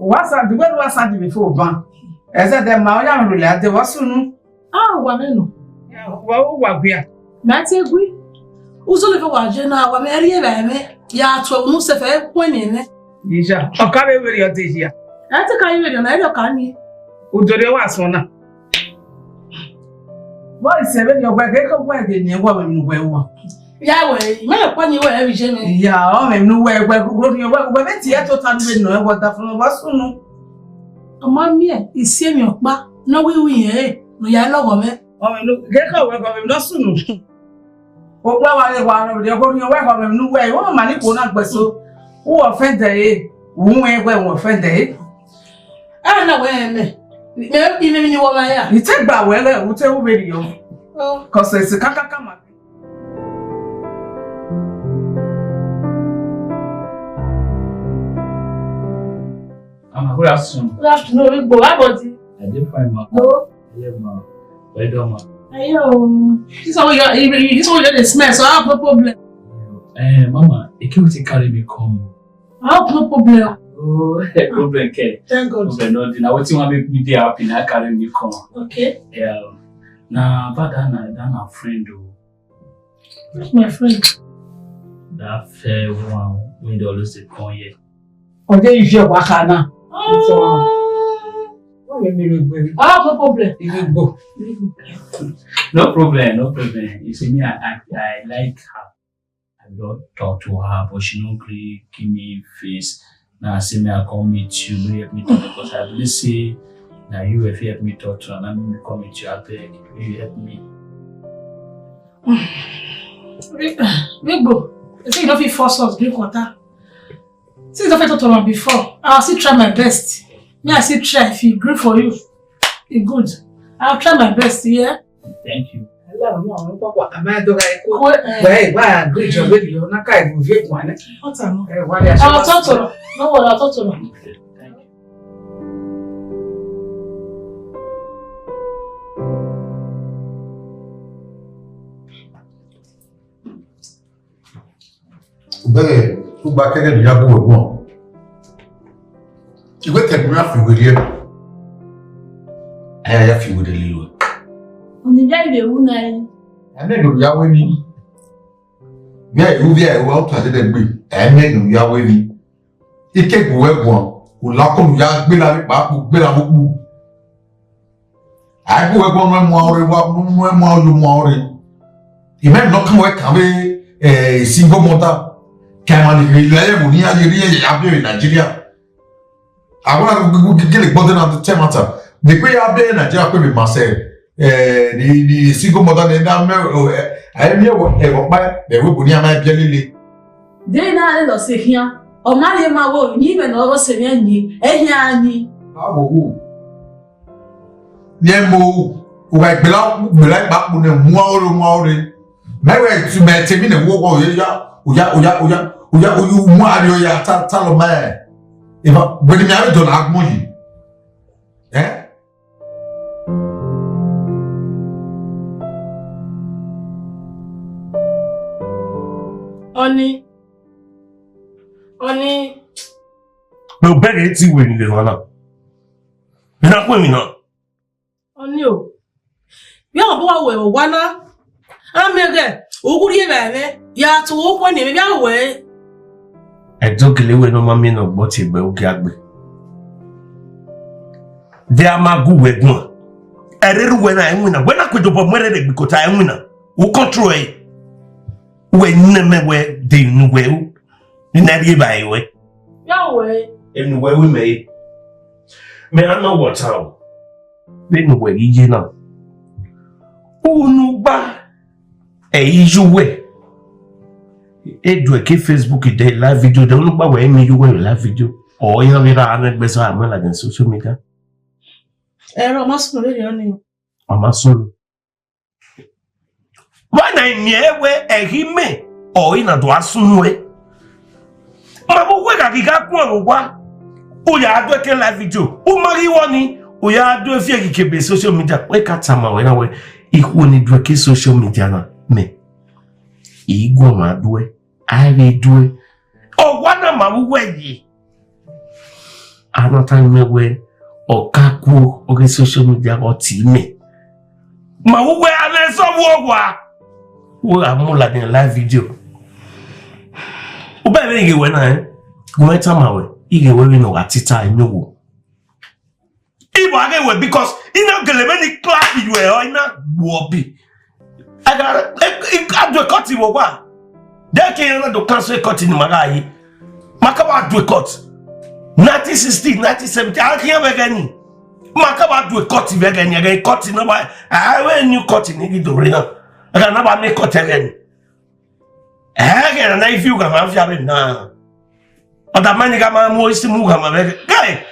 What's that? The way was that before, ban? As I the Mayan relate, there was soon. Ah, woman. Well, what we are. Matty agree. Who's all over Wajana, what Mary Vame? Ya to Musafe, when in it. Yisha, or come over your day here. That's a kind of an can you? Who do you want one? What is 7 your way? They come where they near woman well. Yahweh, my upon you every Jimmy. Yeah, I mean, no way, where your work, when it's yet to time to know what that from was soon. A man, is seeing your back. No, we, eh? No, ya love woman. Oh, look, get her work of him, not soon. Oh, well, I want to go your work of him, no way, oh, money will not be so. Who offended, eh? Who ain't well offended? I know where, even you want my. You take that well, we'll tell video. Oh, because it's a caca. Good afternoon. Good afternoon, go about it. I did find my. No. Yeah, ma. Where do ma? Ayo. This one you smell, so I have no problem. Mama, it can't carry me come. I have no problem. Oh, problem, okay. Thank God. Problem, no, now what you want make me there happy, now carry me come. Okay. Yeah. Now, but that friend, who's my friend? That fair one, we always say come here. Oh, there is your wakana. I have no problem. You go. No problem, no problem. You see me, I like her. I don't talk to her, but she don't really give me face. Now I say me I come meet you, you help me talk because I really say now you have help me talk to her, and I'm gonna come meet you. I beg you help me. We go. You say you don't feel force us drink water. Since I talked to her before, I'll still try my best. Me, I still try. If it good for you, it's good. I'll try my best, yeah? Thank you. Why good job with you? Not kind of great one. I'll talk to her. No worry, I'll talk to her. Thank you. Bẹ́ẹ̀ tó bá kẹ́kẹ́ ìyàbò ẹ̀gbọ́n ìwé tẹ̀gbọ́n àfìwé rí ẹ̀ ayáyá fìwé rẹ̀ lílo ẹ̀. Oníjà ìwé wú náà yìí. Ẹ̀mẹ́ ìlòyàwó ni bí ẹ̀ ìwé ẹ̀wọ́ ọ̀tún àdẹ́dẹ́gbé ẹ̀mẹ́ ìlòyàwó ni ike gbò ẹ̀gbọ́n kò lákòlùyà gbéra pàápàá gbéra gbogbo àìgbò ẹ̀gbọ́n mẹ́mọ́ ọ̀rẹ́ wa mẹ́mọ́ ọ̀yọ́mọ́ ọ̀rẹ́ ìmẹ́ ìlọ́kàn wẹ̀ kàwé ìsìngbọ́mọ́ta kẹmàlì ìrìnlẹ̀ ẹ̀mù ní ayẹyẹ abẹ́rẹ̀ Nàìjíríà àwọn gẹ́gẹ́lẹ̀ gbọ́dọ̀ náà tẹ́ mata ní pé abẹ́rẹ̀ Nàìjíríà pé mi máa sẹ́ ní single mother ní ẹ̀dá ẹ̀mí ẹ̀wọ̀ pa ẹ̀wọ̀ bò ní àmà ẹ̀bí líle. Dé náà lọ sí ìhìá ọ̀ma lè máa wọ ní ìbẹ̀ náà ọ̀rọ̀ sẹ̀mí ẹ̀yìn àní. Báwo wò ní ẹ̀ mọ òwà ìgbèlá ìpapò ní mú ọ̀rẹ́ mẹ́wàá ìtumọ̀ ẹ̀tẹ̀mí ní wọ́wọ́ oya mú àrí oya tálọ mẹ́ẹ̀ ìfà gbẹ̀dẹ̀ mi àrí dọ̀nà agbọ́n yìí ẹ́. Ọ̀ní. Pé o bẹ̀rẹ̀ tí ìwé nílé wọn náà. Bí náà pè mí náà. Ọ̀ní o. Bí àwọn bó wà wẹ̀ wá náà. Amege, oguri bebe, ya to okwo ni bi awe. I don't believe no mommy no bought it, but okay. They are my good with one. I read when I win. When I could do more because I win. Who control it? When never where they knew well. You never by way. Yahweh. And where we may. May I know what how? They know where you know. Oh no, ba. You way. Do a Facebook day live video. Don't look back where you were live video. Or you have a better like in social media. Mama solo. When I near where a him or in a doasun way. Mama, where I got one. Oh, ya do a live video. Oh, Mariwani. Oh, ya do a fear social media. Wake up some when I way. Equal need to social media. Me. Ego ma do it. I will do it. Oh, one of my way. Another time me way. Or kaku or social media or team. Ma who were an so who are more like a live video. Obey when I go to my way, you wearing no at time no. If I get because in a gallery class you were in a wobby. I got a cut in one. There came the cancel cut in Magai. Macaba do a cut. 1960, 1970, I can't again. Macaba do a cut again, again, cut in over. I wear new cut in the arena. I can never make cut again. Again, and I feel I'm having now. But the man got my most to move. Guy,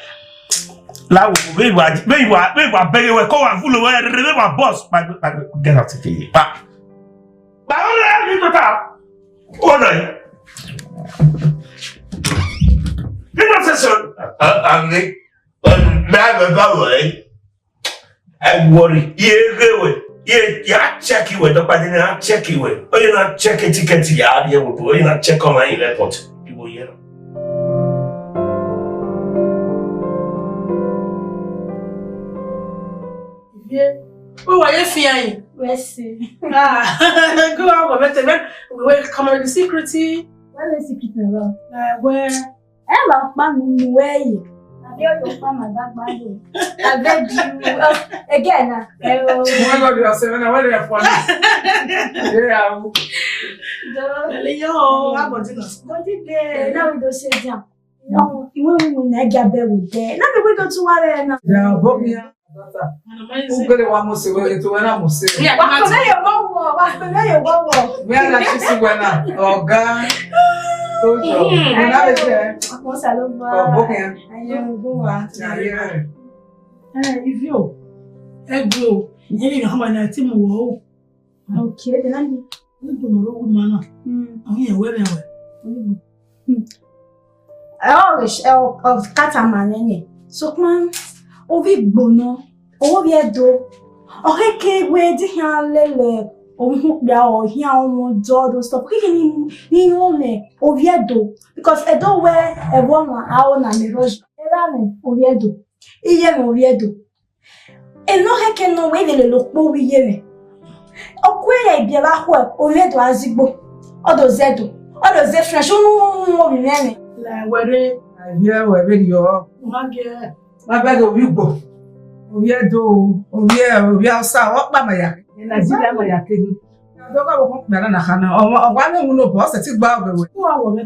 Law, we were very well. Call and full away, remember, boss. Get out of here. But I need to talk. All right. I'm worried. Yeah, check you with nobody not check you with. Oh, you're not checking tickets. Yeah, you're not check on my airport. You will hear. Oh, are you fearing? Yes. Go out with it. We're coming to security. Where is secret about? Where? Emma, man, where you? I feel your farmer that bad. I beg you again. Oh my God, you are 7 hours there for Yo, I'm going to What did they? Now we don't say jam. No, you won't make a bed with there. Now we go to what now. Yeah, Bobia. Who got one more say to when I must say? yeah, What's your one? Where are you see when I? Oh, God. Oh, if you go, you know how many team will. Okay, then I'm I wish of Cataman. So, man, Ovi Bono, Oviedo, or Heke, where the Lele. Or here on Jordan stop kicking in only Oviedo because I don't wear a woman out and a rose. Oviedo, Ian Oviedo. And no heck can no way they look more yelling. Oh, where I be about what Oviedo as you go. Other Zedo, other Zefresh, no remaining. Where I hear where you are. My bag of you go. Oviedo, Oviedo, South, Mamma. Nigeria mo ya kedu. Adoga wo ko na kana. O wa me no boss ti gba obewe. Who are we?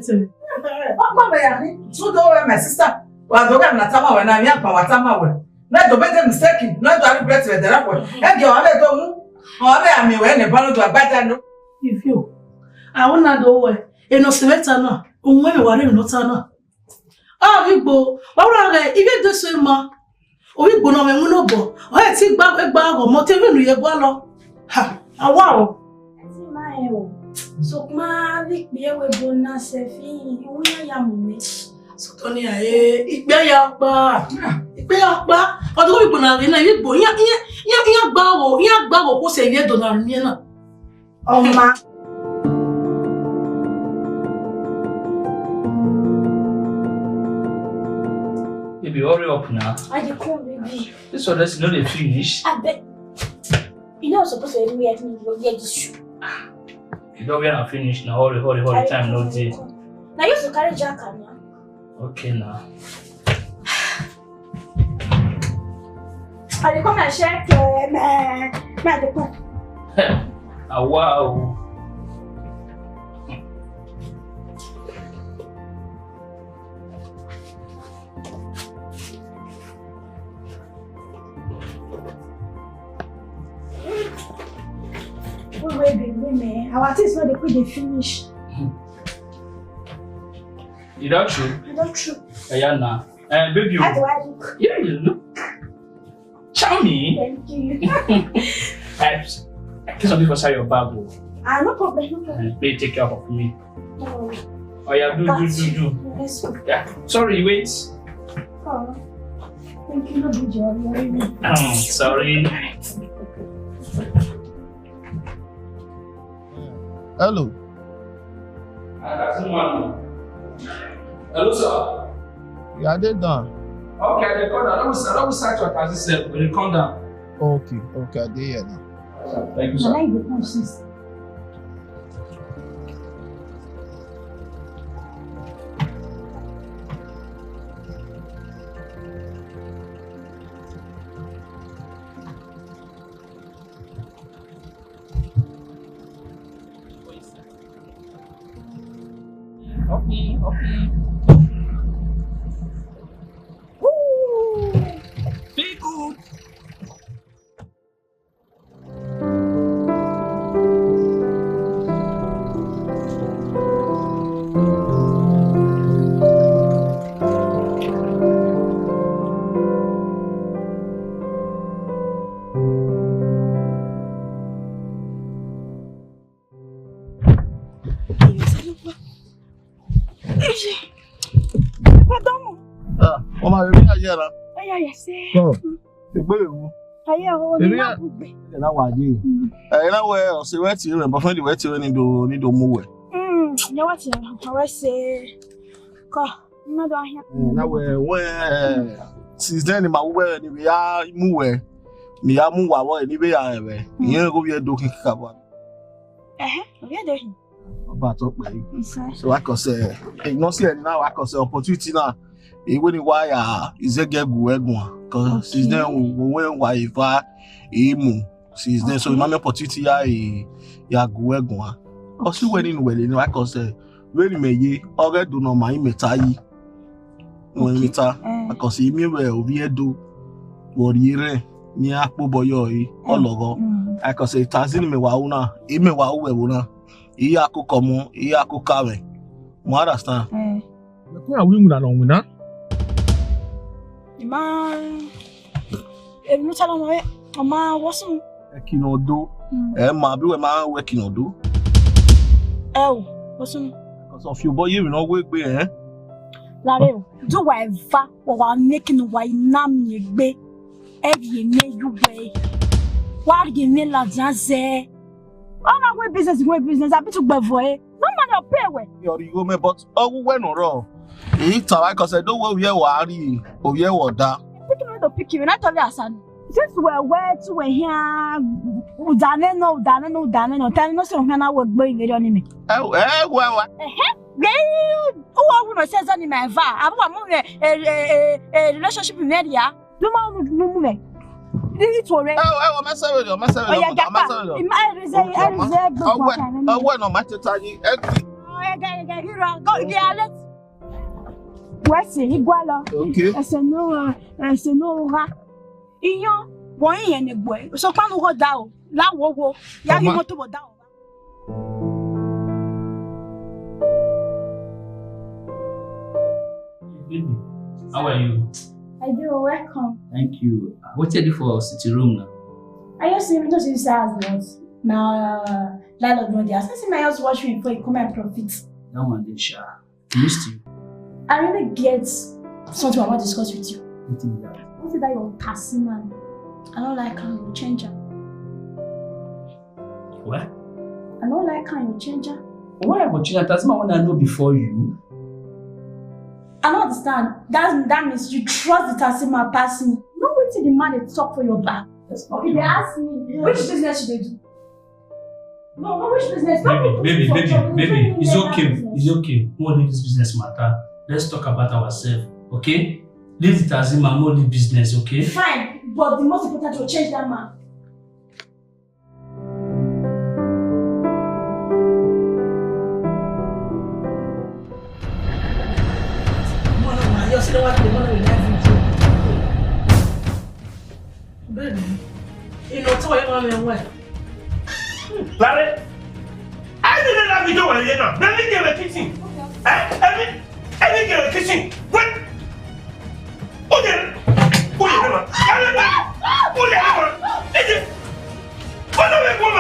Mama ya ni. So do my sister. Wa adoga na tama we na mi apa wa tama we. Na do better mistake. Na do ari breast we dera ko. E ge o le do mu. O le ami we ne ba no do agbaja no. If you I wanna do we. E no seleta na. Unwe me ware no ta na. Ah Igbo. Wa wura re ibe do so ma. Owi gbo no me mu no bo. O e ti gba go mo te mi nu ye gba lo. Ha, wow. So, my big beer will go na sefi. We are young. So, Tony, it be your bar. It be your bar. Or do we go now in a bit boy? Ya babo, who say ye don't know. Oh, ma. Baby, hurry up now. I can't, baby. This one is not finished. I bet. You know, supposed to be at me, you'll get this shoe. You don't get finished now. Hurry, time no day. Now you to carry Jack now. Okay now. I come and check the cook. Ah, wow. Wait, man. Our things not they finish. You don't true? I don't true. Yeah, now. Baby. How do I look? Yeah, you look charming. Thank you. Kiss on me for your bag. No problem, no problem. Please take care of me. No. Oh yeah, do. Let's go. Yeah. Sorry, wait. Oh. Thank you, no good job. Sorry. Hello. Hello, sir. Yeah, they done. Okay, I call down. I will start your taxi self. Will you come down? Okay, I did hear now. Thank you, I sir. like the process. Okay. Be good. Pardon. On m'a remis hier là. Aïe, c'est. Bon. C'est pas vous. Aïe, on est là pour bé. Là wa di. Là ouais, on se wait here, but find the wait here ni do mu we. Ya what ya? I say. Ko, na do ahia. Là ouais, since then ma we ni we ya mu we. Mi ya mu wa wo ni be ya we. Yen go be do kin ka ba. We are doing. Ba to pe. Inside. So I can say, no see now I can say opportunity now. Even why is a get go egun because since then when wife imu since then so my opportunity ya go egun o si when in well I can say really me ye already do no my meta yi when meta because imi we obi edo worire ni apo boyo yi ologo I can say tazini me wa una ime wa we una iya akụkọ m ihe akụkọ ahụ mo understand ko ya wi nguna no nguna Ma emu tala mo ma wosun kinodo ma bi we ma we kinodo wosun because of you boy you no we gbe lare o do wa eva wa making wa ina mi gbe ebi ene you way wa ge ne la janze ona we business abi to gbe for no man your pay we you me but we no ro ta wa because do we wa ri o ye wo da pick you na tell you asan since we were to here udane no tell no so na we gbe ile oni mi wa who no says any my va abu mo relationship in area do ma no me it wore o message o no ma teta yi go get wesi igwalo ese no ra iyan won yen ne gbo so pa no go da o lawo ya ri mo to bo da o Baby, how are you? I do welcome. Thank you. What's ready for city room now? I just see me to see house now landlord no dey ask my house watch me before you come and profit. That one did sha. Missed you. I really get something I want to discuss with you. What is that your passing man? I don't like how you change her. What? I don't like how you change her. Why about you? That's my one I know before you. I don't understand. That means you trust the taxi man passing. Not waiting the man they talk for your back. Okay, they ask me which business should they do? No, which business? Baby, it's okay. It's okay. We won't leave this business matter. Let's talk about ourselves, okay? Leave it as him and not leave business, okay? Fine, but the most important to change that man. You're still what the money will never do. Benin, you know, tell your mommy where. Larry, I didn't have you do it now. Let me get a kitchen. Let me get a kitchen. What? Oh, yeah. Oh, yeah. Oh, yeah. Is it? What are we going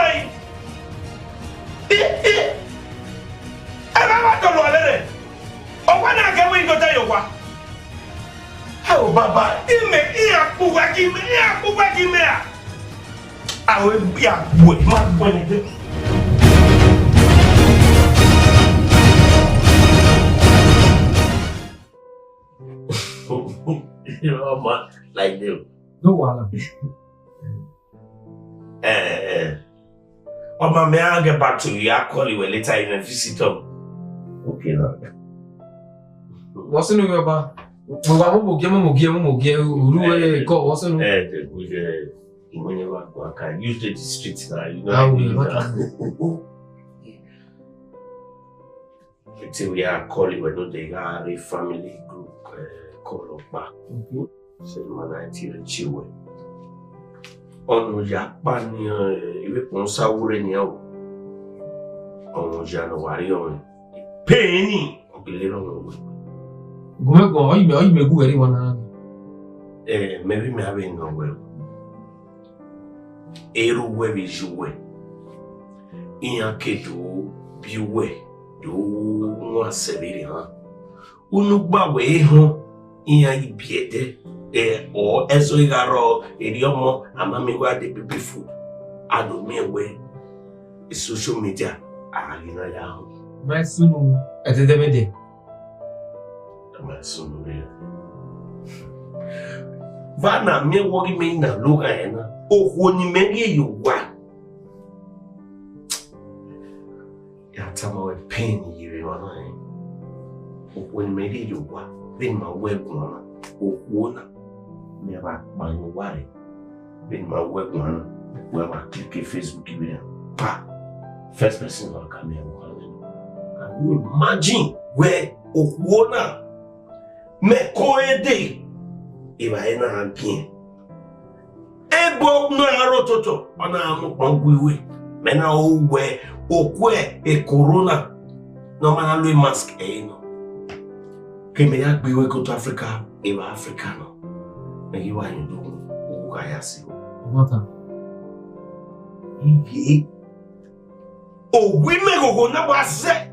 to do? I'm not going to let it. Oh, when I get away, go tell you what. Oh, Baba, you may hear who I give me. I will be a boy, my boy. You know, man, like them. No one. Mama, may I get back to you? I'll call you later in a visitor. Okay, now. What's in your bar? Mo give Uruwe call. What's in when you work, I use the streets now, you know. Until we are calling when they are a family group call up back. So, man, I tell you, on Japan, you won't sour any out. On January, on penny, or be little. Go, you may go anyone. Maybe me having no well. Eru we jouer. Iyan ke do biwe do nwa sebiri ha. Unu gba we ho iyan ibiede o ezo igaro eriomo amami wa de baby food. Ado me we social media agina ya ho. My sunu etedemede. My sunu re. Vana me wogi me na luga ena. Oh, ni many you want. Yatama with pain you are. When many you want, then my web one, oh, one never my worry. Then my web one, where I click a Facebook event. Pa, first person will come here. Can you imagine where oh, one me call a day if I ain't again? Ebo no arototo ona amukwanguwe mena owe okwe e corona no mana lo mask no keme ya gbewe go to Africa e ba Africa no me yi wa yin do o ga ya si Mata. Ibi o wi me go na ba se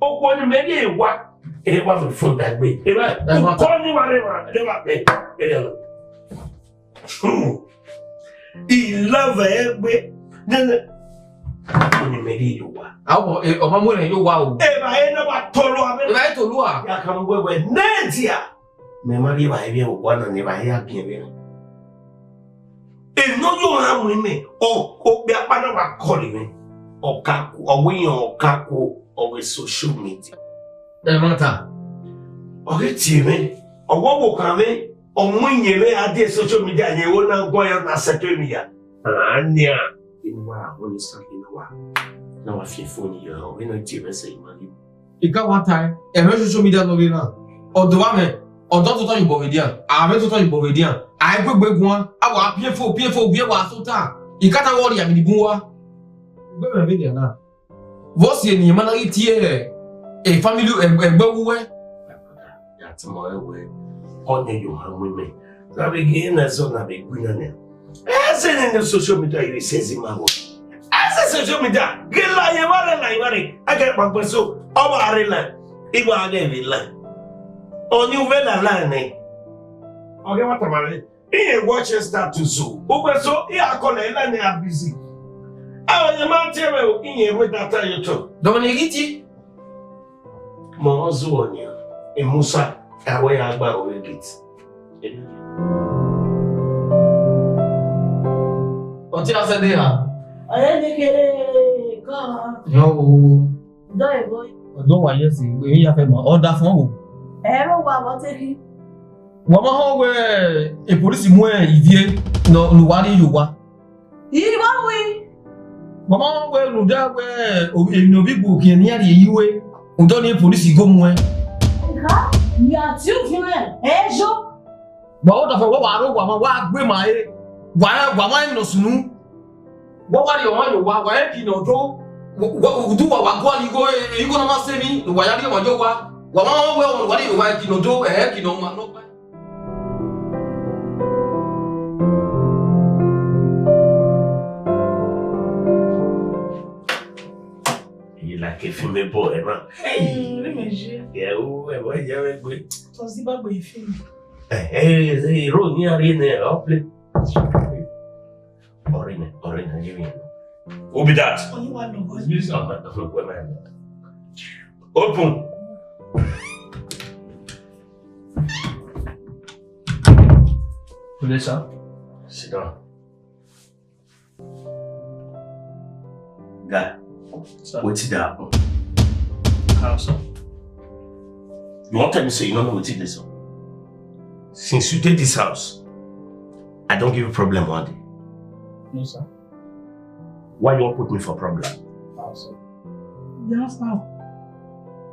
o ko ni me ye wa e wa me fo da gbe e ba ko ni wa re wa e wa e il love egbe nene oni meri yowa Awo o ma mo re yowa o. E ba e na ba tolo abe. E ba e tolu a. Ya kan wewe netia. Me mari ba e bi o kwa na ne ba ya bien bien. E no yo ha mu me o bi apa na ba call me. O kaku o wi o kaku o social media. E mata. O ke ti me o wo bo kan me Omunyele ade social media nye wona goya na setemia. Anya. Inwa woni something na wa fi phone yo. We no ti say mani. E ka one time, e me social media no be na. Odo wa me, odo to to yibo vedian. A me to to yibo vedian. A gbegbe gun, a wa piefo bi wa so ta. E ka ta wori ya mi dibun wa. Gbe me vedian na. Vosi eni ma na itie e family egbe wuwe. Ya ti mo ewe. Onye you have women. Na begin na so na be gwina na. Ese ne social media ire sezi mawo. Ese social media gela ye ware. Aga gbagbe so o ba re la. Igba aga be la. Onye uve na la ne. Oge wata mare. Iye watch status so. Ogbe so I akola ila ne a busy. Onye ma tebe o iye we data yoto. Dominigiti. Mo ozu onye. E Musa Awe agba owe git. Oti ase de ha. Aye de kere Yo. Doi boy. Don't worry, see. We have a order from. Ero wa woteki. Wama ho we e police mu ivie no wari yowa. Iwa we. Wama ho we no da we e no bi bu ki ni ari yiwe. Udo ni police go mu e. Ha? Ya tiu fun ejo. Wa o da fa wa ro wa gbe ma e. Wa no sunu. Wa wari o ma yowa wa e ki no do. Wa do wa go ali go e go na ma se mi wa ya ri wa jo wa. Wama ho we o wari yowa ki no do ki no ma no. Like a female boy, man. Hey, let me hear. Yeah, boy, yeah, boy. To Zimbabwe film. Hey, road near in there, up play. Orina, you mean? Who be that? Only one of us. Use your man. Open. Police, sir. Sit down. Guy, Sir. what's it happen? How, sir? You want me to say you don't know what it is? Since you did this house, I don't give you problem one day. No, sir. Why you want to put me for problem? How, sir? Yes, now.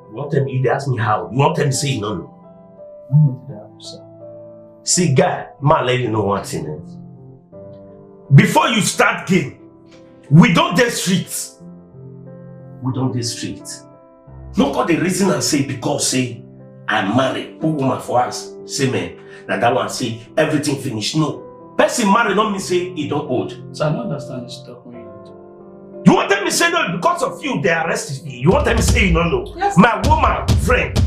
You want them, you ask me how. You want them to say you don't know. I don't know what to do, sir. See, guy, man, let you know one thing. Before you start game, we don't do streets. We don't do streets. Look at the reason I say because say I'm married, poor woman for us. Say man, that one say everything finished. No. Person married don't mean say he don't old. So I don't understand this stuff when You want them to say no because of you they arrested me. You want them to say you don't know. Yes. My woman, friend.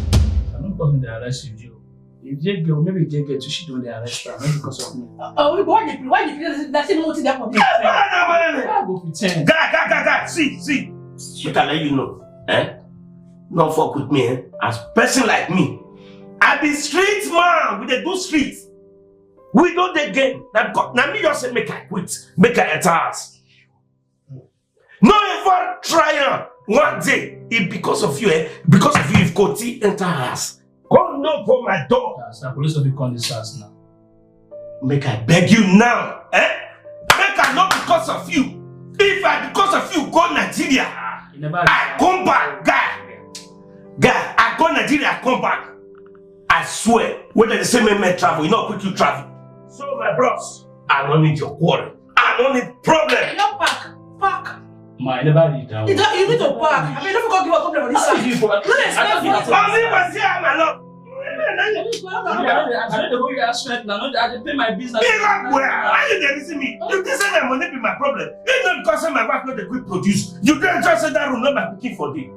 I'm not because they arrest you. If they go, maybe they get to she don't they arrest her, not because of me. Oh, why you that's not what that for me? I go pretend. Guy. See. You can let you know. Not fuck with me, As person like me. I be street man. We dey do street. We don't the game. Now me just say make I quit. Make I enter house. No ever try one day. If because of you, because of you, if Koti enter house. Come knock on my door. Sir, police will be calling this house now. Make I beg you now. Make I not because of you. If I because of you go Nigeria, I come back, guy. I go Nigeria, I come back. I swear, whether the same man travel, you know quick you travel. So my bros, I don't need your quarrel. I don't need problem. No park. My nobody down. You need to park. I mean, don't forget give a problem on this side. I don't know you are straight now. I pay my business. Why you didn't see me? You didn't say that money be my problem. It's not because my wife not the quick produce. You can't just say that room not my cooking for day.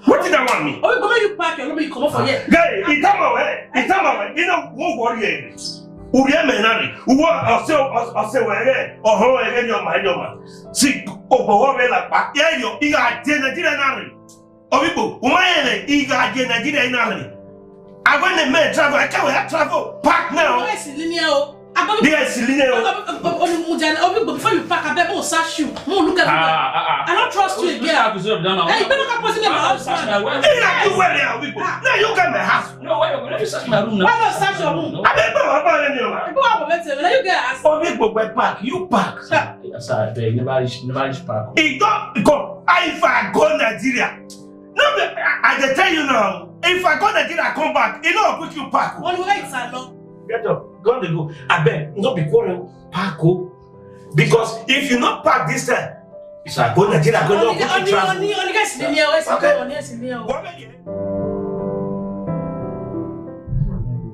What did I want me? Oh, go you park your you come up for here. Guy, it's time away. You know, won't worry. Uriye menari, uwa ose were, oho were your man. See, obo were like back. Yeah, you iga Nigeria nari. Obibo, umayene iga Nigeria nari. I want to make travel. I can't travel. Park now. Yes, linear. Yes, linear. Before you park, I better go search you. Look at me. I don't trust you again. Hey, you better not put in my house. Now you got my house. No, why don't you search my room now? Why not search your room? I don't know about anyone. Go up and tell me. You get Obibo, park. You park. Yes, I beg. Nobody park. It don't go. If I go Nigeria. No, I tell you now. If I go Nigeria, I come back. You know, put you park. On the way inside, no. Get up. Go on the go. I beg. Don't be quarrel. Park. Because if you not park this time, if I go Nigeria, I go to put you travel. Only guys linear.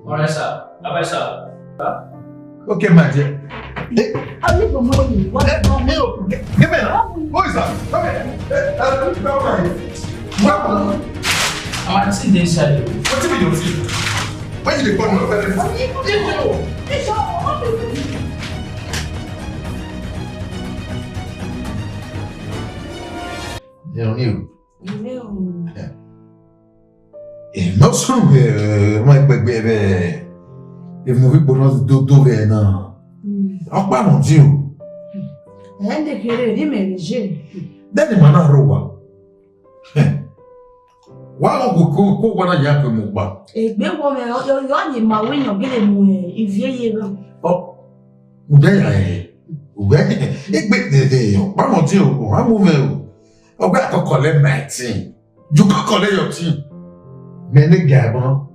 Alright, sir. Bye, sir. Okay, my dear. I need to know you. What is wrong? Give me that. Who is that? Come here. I'm sitting there inside. What do you mean? Why did you call my parents? Non solo ma bebe e mo bonus do vena. Apa non Dio. Ende querer me eleger. Then mana rowa. Wa ko wana ya pe mo gba. Egbe wo me yo ni ma we yan gele mu ivie ye gan. Oh. Ube ya ube egbe de yo. Pa mo ti o, wa mo me o. Ogba to kole my team. You can kole your team. Me ne gabon.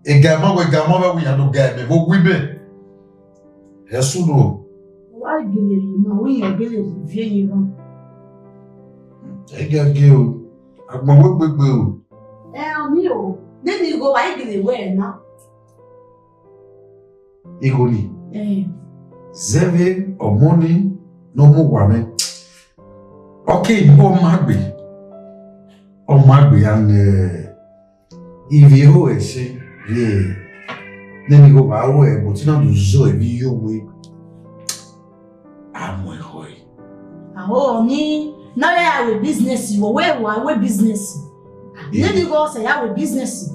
E gabon we ya no gabe, wo wi be. Yesu no. Wa gele ma we yan gele ivie ye gan. E gage o. Agbon wo gbegbe o. Mi o. Then go wa gele we na. Igoni. Zeve or money no more woman. Okay, on magbe and if you say yeah, then you go by way, but you don't do so if you way. I'm way hoy. Ni now I have business. You where business. Then you go say I have business.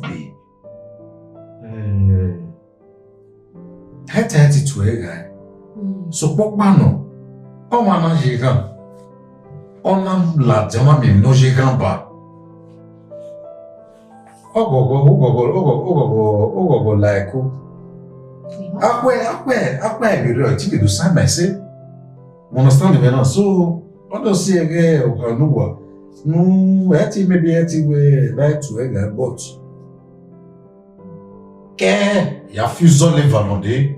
Hati to a guy. So what man? Oh man, je gan. On a la jama mi no je gan ba. Ogo like ko. Akwe bi ro ti bi do san me se. Understand me now. So what does say again o no wa. No, eti maybe eti we like to a guy but ke ya fusion le valonde.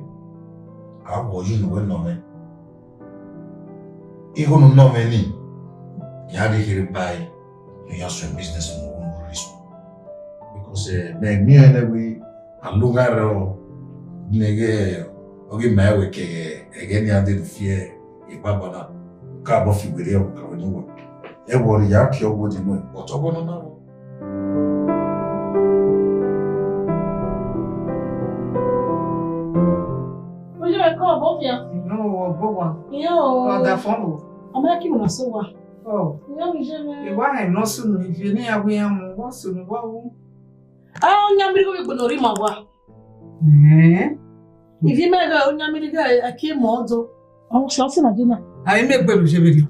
Awo you know no me. Ego no no me ni. Ya de here buy you have some business in own risk. Because me anyway a lugar nege ogi mewe ke again ya de fear e baba na ka bo figure o ka woni wo. E wo ya ki ogo di mo. Otogo no na. No, boa. Yo. Da fono. Ama aqui no so wa. Oh. Yo je. E wa no so no ifi ni agwe am, wa so no wa wo. Nyamiri go be gonori ma wa. Ifi me ga nyamiri ga aki mo ozo. So se na dina. Ai me gbelu je be.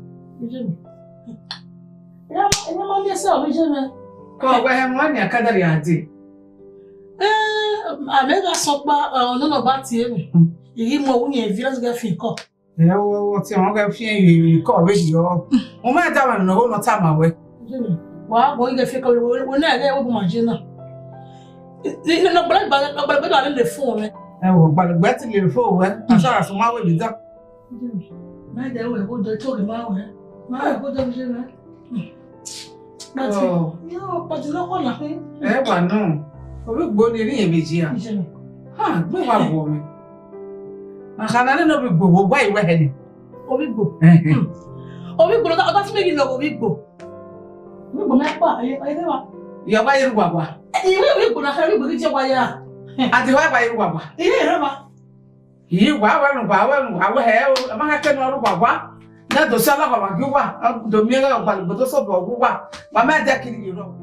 Ya ma mi se o je me. Ko wa he mo ni akadari ade. Amega so pa no ba ti e. Iri mo wunye village ga fi ko. Wo ti won ga fi en ko be yo. Mo ma da wa no no ta ma we. Wa bo ga fi ko wo na ga wo ma je na. No bala le fun me. Wo gbalugbe ti le fo we. Asara so ma we bi da. Ma da we go do to ma we. Ma go do je na. Oh. Yo, pa ti lo ko na fe. Wa no. Obi gbo ni ri emeji a. Ha, gbe wa bo mi. Akana no bi gbo wa iwe he ni. Obi gbo. Obi gbo ta ta me gi no obi gbo. Obi gbo na pa aye wa. Yo ba yiru gbagba. Obi gbo na obi gbo ki je wa ya. Ati wa ba yiru gbagba. Re ba. Yi wa no he o ma ha ke no ru gbagba. Na do sala kwa ma gi wa. Do mi ga gba gbo to so bo wa. Ma ma ja kiri ro.